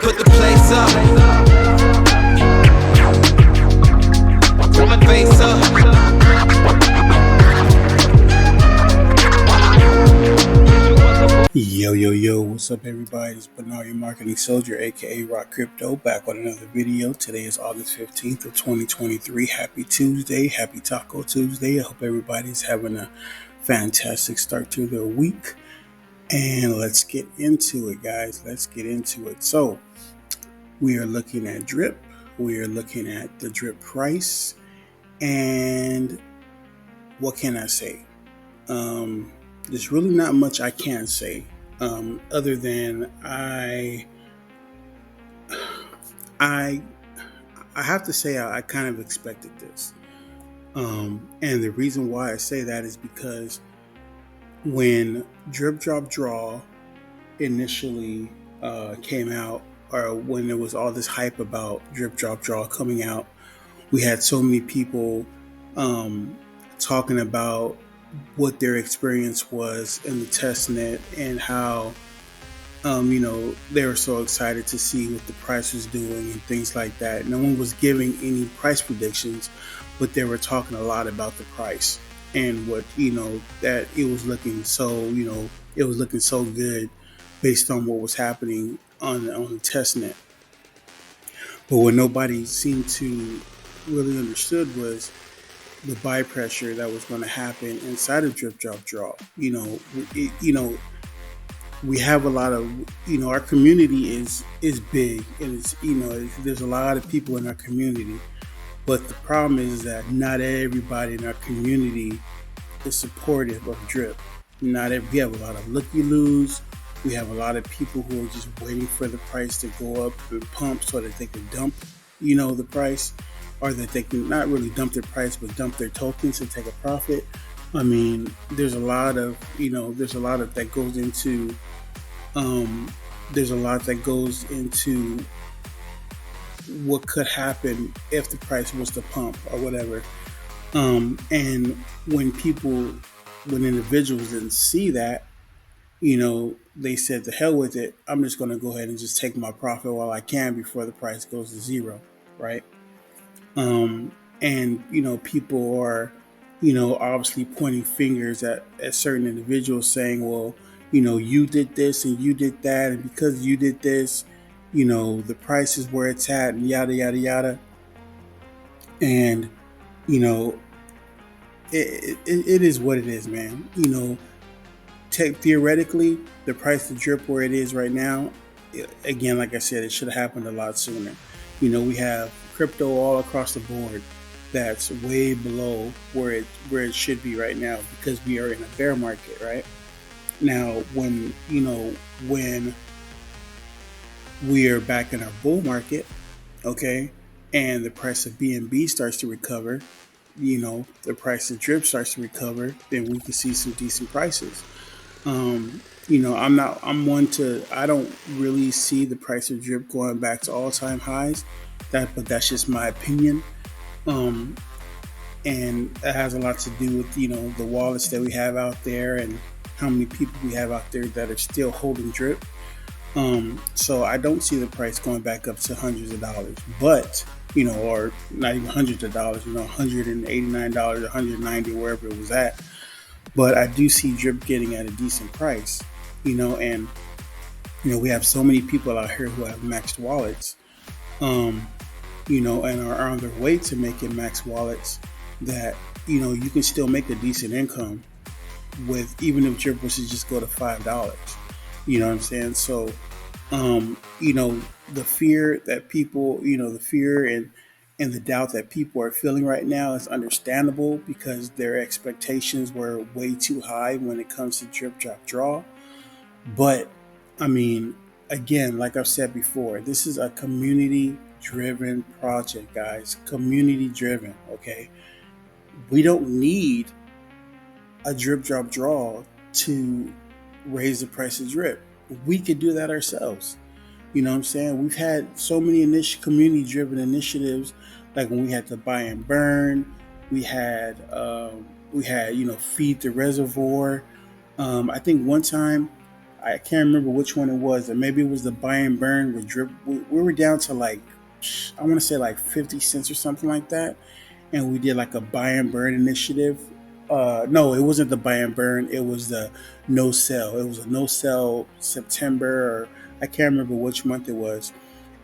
put the place up. Throw my face up. Yo, what's up everybody? It's Bernard, your marketing soldier, aka Rock Crypto, back with another video. Today is August 15th of 2023. Happy Tuesday, happy Taco Tuesday. I hope everybody's having a fantastic start to their week. And let's get into it, guys. Let's get into it. So, we are looking at drip. We are looking at the drip price. And what can I say? There's really not much I can say, other than I have to say I kind of expected this, and the reason why I say that is because when drip drop draw initially came out, or when there was all this hype about drip drop draw coming out, we had so many people talking about what their experience was in the testnet and how they were so excited to see what the price was doing and things like that. No one was giving any price predictions, but they were talking a lot about the price and what that it was looking so good based on what was happening on the testnet. But what nobody seemed to really understood was the buy pressure that was going to happen inside of drip drop draw. We have a lot of our community is big, and it's there's a lot of people in our community, but the problem is that not everybody in our community is supportive of drip. We have a lot of looky-loos. We have a lot of people who are just waiting for the price to go up and pump so that they can dump the price, or that they can not really dump their price but dump their tokens and take a profit. I mean, there's a lot that goes into what could happen if the price was to pump or whatever. And when individuals didn't see that, they said, to hell with it, I'm just going to go ahead and just take my profit while I can before the price goes to zero, right? And people are obviously pointing fingers at certain individuals, saying, well, you did this and you did that, and because you did this, the price is where it's at, and yada yada yada. And it is what it is, man. Theoretically, the price of drip where it is right now, again, like I said, it should have happened a lot sooner. We have crypto all across the board that's way below where it should be right now, because we are in a bear market, right? Now, when we are back in our bull market, okay, and the price of BNB starts to recover, the price of drip starts to recover, then we can see some decent prices. I don't really see the price of drip going back to all-time highs, but that's just my opinion. And that has a lot to do with, the wallets that we have out there and how many people we have out there that are still holding drip. So I don't see the price going back up to hundreds of dollars, but, or not even hundreds of dollars, $189, $190, wherever it was at. But I do see drip getting at a decent price, and, we have so many people out here who have maxed wallets, and are on their way to making max wallets, that, you can still make a decent income with, even if drip was to just go to $5. You know what I'm saying? So, the fear that people, the fear and the doubt that people are feeling right now is understandable, because their expectations were way too high when it comes to drip drop draw. But I mean, again, like I've said before, this is a community driven project, guys. Community driven. Okay, we don't need a drip drop draw to raise the price of drip. We could do that ourselves. You know what I'm saying? We've had so many community driven initiatives, like when we had to buy and burn. We had feed the reservoir. I think one time I can't remember which one it was, or maybe it was the buy and burn with drip. We were down to like, I want to say like 50 cents or something like that, and we did like a buy and burn initiative. No, it wasn't the buy and burn. It was the no sell. It was a no sell September, or I can't remember which month it was,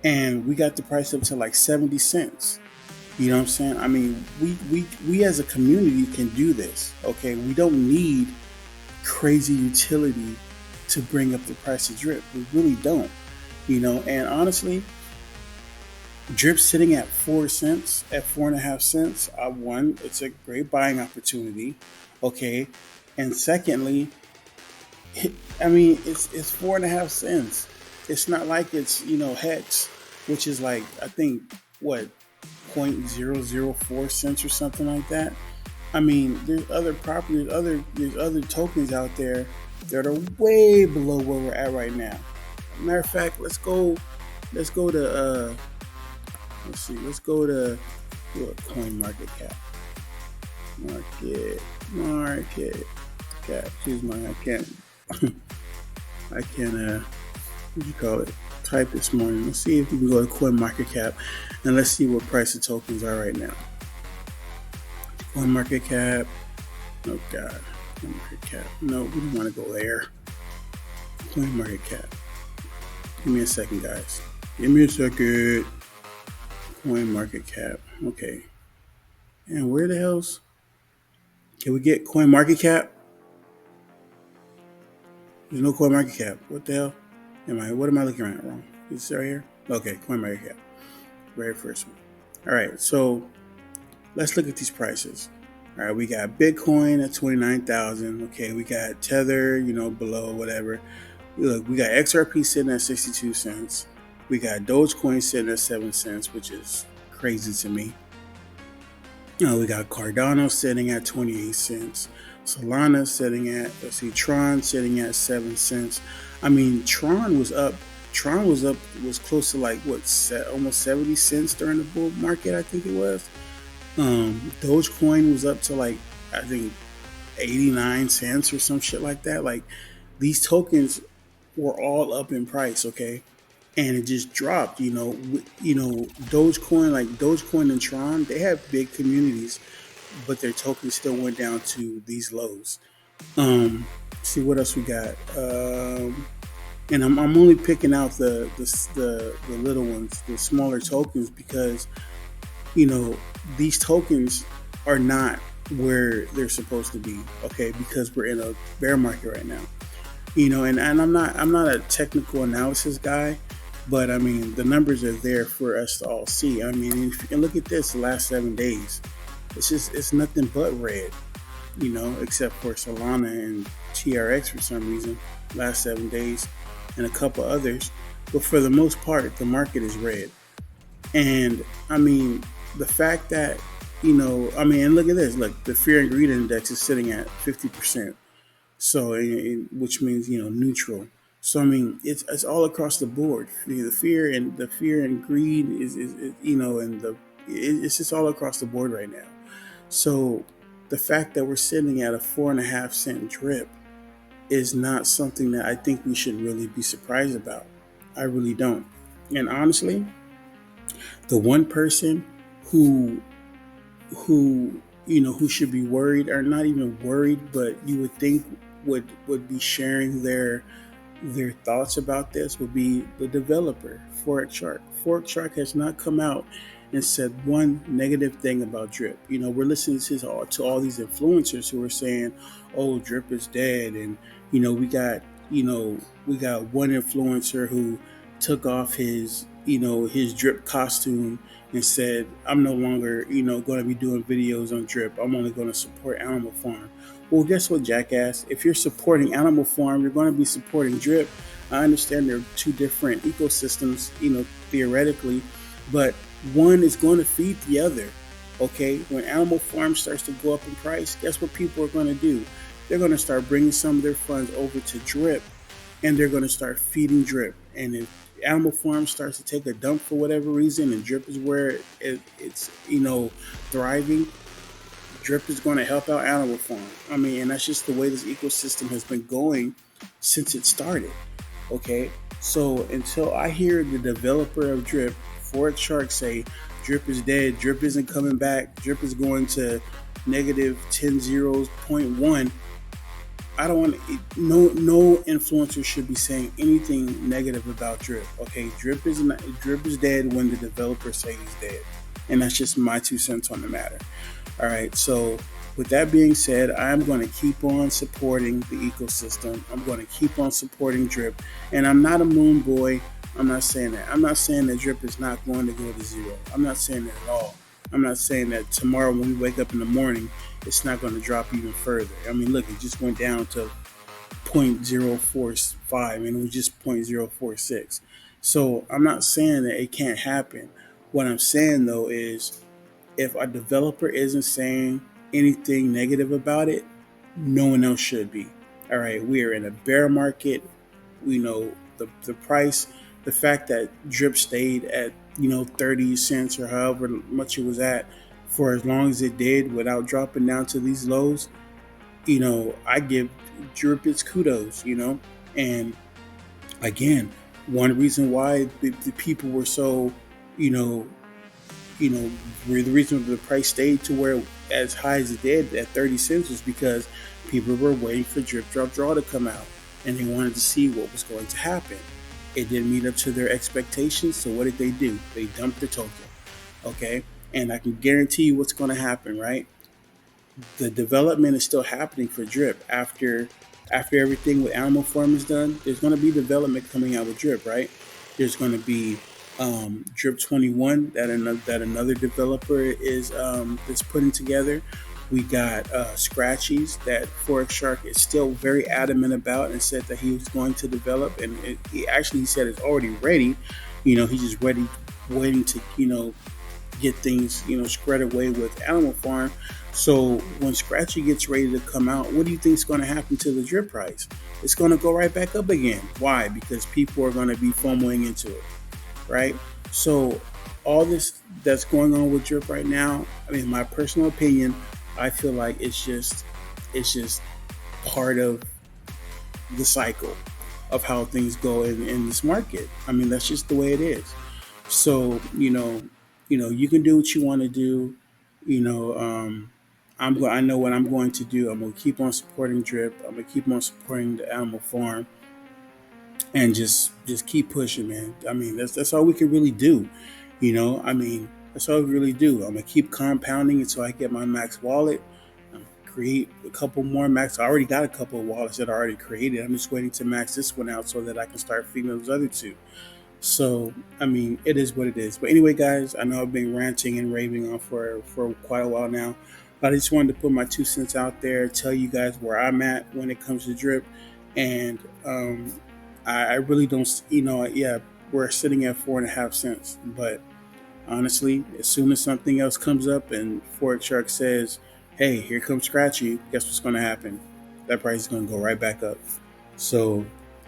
and we got the price up to like 70 cents. You know what I'm saying? I mean, we as a community can do this. Okay, we don't need crazy utility to bring up the price of drip. We really don't. You know, and honestly, drip sitting at 4 cents, at 4.5 cents. One, it's a great buying opportunity. Okay, and secondly, I mean, it's 4.5 cents. It's not like it's hex, which is like I think what 0.004 cents or something like that. I mean, there's other properties, there's other tokens out there that are way below where we're at right now. Matter of fact, let's go to let's go to coin market cap. Market cap. Excuse me, I can't what do you call it? Type this morning. Let's see if we can go to coin market cap and let's see what price of tokens are right now. Coin market cap. Oh god. Coin market cap. No, we don't want to go there. Coin market cap. Give me a second, guys. Give me a second. Coin market cap. Okay. And where the hell's can we get coin market cap? There's no coin market cap. What the hell? What am I looking at wrong? Is this right here? Okay, coin market cap. Very first one. Alright, so let's look at these prices. Alright, we got Bitcoin at 29,000. Okay, we got Tether, below whatever. Look, we got XRP sitting at 62 cents. We got Dogecoin sitting at 7 cents, which is crazy to me. We got Cardano sitting at 28 cents. Solana sitting at, Tron sitting at 7 cents. I mean, Tron was close to like almost 70 cents during the bull market, I think it was. Dogecoin was up to like, I think 89 cents or some shit like that. Like, these tokens were all up in price, okay? And it just dropped, Dogecoin and Tron, they have big communities, but their tokens still went down to these lows. See what else we got. And I'm only picking out the little ones, the smaller tokens, because these tokens are not where they're supposed to be, okay? Because we're in a bear market right now, and I'm not a technical analysis guy, but I mean the numbers are there for us to all see. I mean, if you can look at this, the last 7 days, it's nothing but red, except for Solana and TRX for some reason, last 7 days, and a couple others. But for the most part, the market is red. And I mean, the fact that, and look at this, look, the fear and greed index is sitting at 50%. So, which means, neutral. So, I mean, it's all across the board. The fear and greed is it's just all across the board right now. So the fact that we're sitting at a 4.5 cent drip is not something that I think we should really be surprised about. I really don't. And honestly, the one person who should be worried, or not even worried, but you would think would be sharing their thoughts about this would be the developer, Forex Shark. Forex Shark has not come out and said one negative thing about drip. We're listening to all these influencers who are saying, "Oh, drip is dead," and we got one influencer who took off his drip costume and said, "I'm no longer going to be doing videos on drip. I'm only going to support Animal Farm." Well, guess what, jackass? If you're supporting Animal Farm, you're going to be supporting drip. I understand they're two different ecosystems, theoretically, but one is going to feed the other. Okay, when Animal Farm starts to go up in price, guess what people are going to do? They're going to start bringing some of their funds over to drip, and they're going to start feeding drip. And if Animal Farm starts to take a dump for whatever reason, and drip is where it's thriving, drip is going to help out Animal Farm. I mean, and that's just the way this ecosystem has been going since it started. Okay, so until I hear the developer of Drip, Forex Shark, say Drip is dead, Drip isn't coming back, Drip is going to negative 10.0.1, I don't want no influencer should be saying anything negative about Drip. Okay, Drip is dead when the developers say he's dead, and that's just my 2 cents on the matter. All right, so with that being said, I'm going to keep on supporting the ecosystem. I'm going to keep on supporting Drip, and I'm not a moon boy. I'm not saying that. I'm not saying that Drip is not going to go to zero. I'm not saying that at all. I'm not saying that tomorrow when we wake up in the morning, it's not going to drop even further. I mean, look, it just went down to 0.045 and it was just 0.046. So I'm not saying that it can't happen. What I'm saying though is if a developer isn't saying anything negative about it, no one else should be. All right, we are in a bear market. We know the price, the fact that Drip stayed at 30 cents or however much it was at for as long as it did without dropping down to these lows, I give Drip its kudos, and again, one reason why the people were so, where the reason the price stayed to where as high as it did at 30 cents was because people were waiting for Drip Drop Draw to come out and they wanted to see what was going to happen. It didn't meet up to their expectations, so what did they do? They dumped the token, okay? And I can guarantee you what's going to happen, right? The development is still happening for Drip. After everything with Animal Farm is done, there's going to be development coming out with Drip, right? There's going to be Drip 21 that another developer is putting together. We got Scratchies that Forex Shark is still very adamant about and said that he was going to develop, and he said it's already ready. He's just waiting to get things spread away with Animal Farm. So when Scratchy gets ready to come out, what do you think is going to happen to the Drip price? It's going to go right back up again. Why? Because people are going to be FOMOing into it, right? So all this that's going on with Drip right now, I mean, my personal opinion, I feel like it's just part of the cycle of how things go in this market. I mean, that's just the way it is. So, you can do what you want to do. I know what I'm going to do. I'm going to keep on supporting Drip. I'm going to keep on supporting the Animal Farm and just keep pushing, man. I mean, that's all we can really do. That's all we really do. I'm going to keep compounding until I get my max wallet. Create a couple more max. I already got a couple of wallets that I already created. I'm just waiting to max this one out so that I can start feeding those other two. So, I mean, it is what it is. But anyway, guys, I know I've been ranting and raving on for quite a while now. But I just wanted to put my 2 cents out there, tell you guys where I'm at when it comes to Drip. And I really don't, we're sitting at 4.5 cents. But honestly, as soon as something else comes up and Forex Shark says, hey, here comes Scratchy, guess what's going to happen? That price is going to go right back up. So,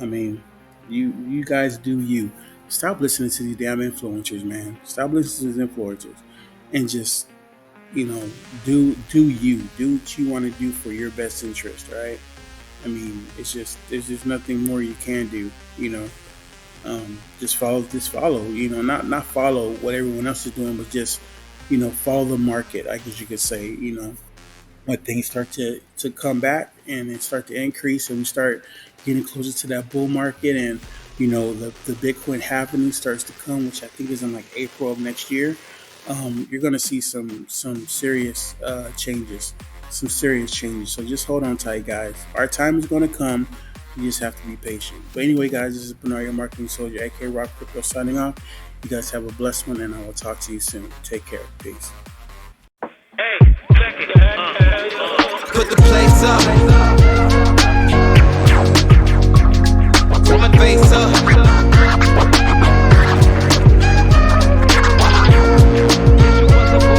I mean, you guys do you. Stop listening to these damn influencers, man. Stop listening to these influencers and just, do you. Do what you want to do for your best interest, right? I mean, there's just nothing more you can do, just follow, not follow what everyone else is doing, but just, follow the market, I guess you could say, when things start to come back and it start to increase and we start getting closer to that bull market and, the Bitcoin halving starts to come, which I think is in like April of next year, you're going to see some serious changes. Some serious changes. So just hold on tight, guys. Our time is going to come. You just have to be patient. But anyway, guys, this is Bernard, your marketing soldier, aka Rock Crypto, signing off. You guys have a blessed one, and I will talk to you soon. Take care. Peace. Put the place up.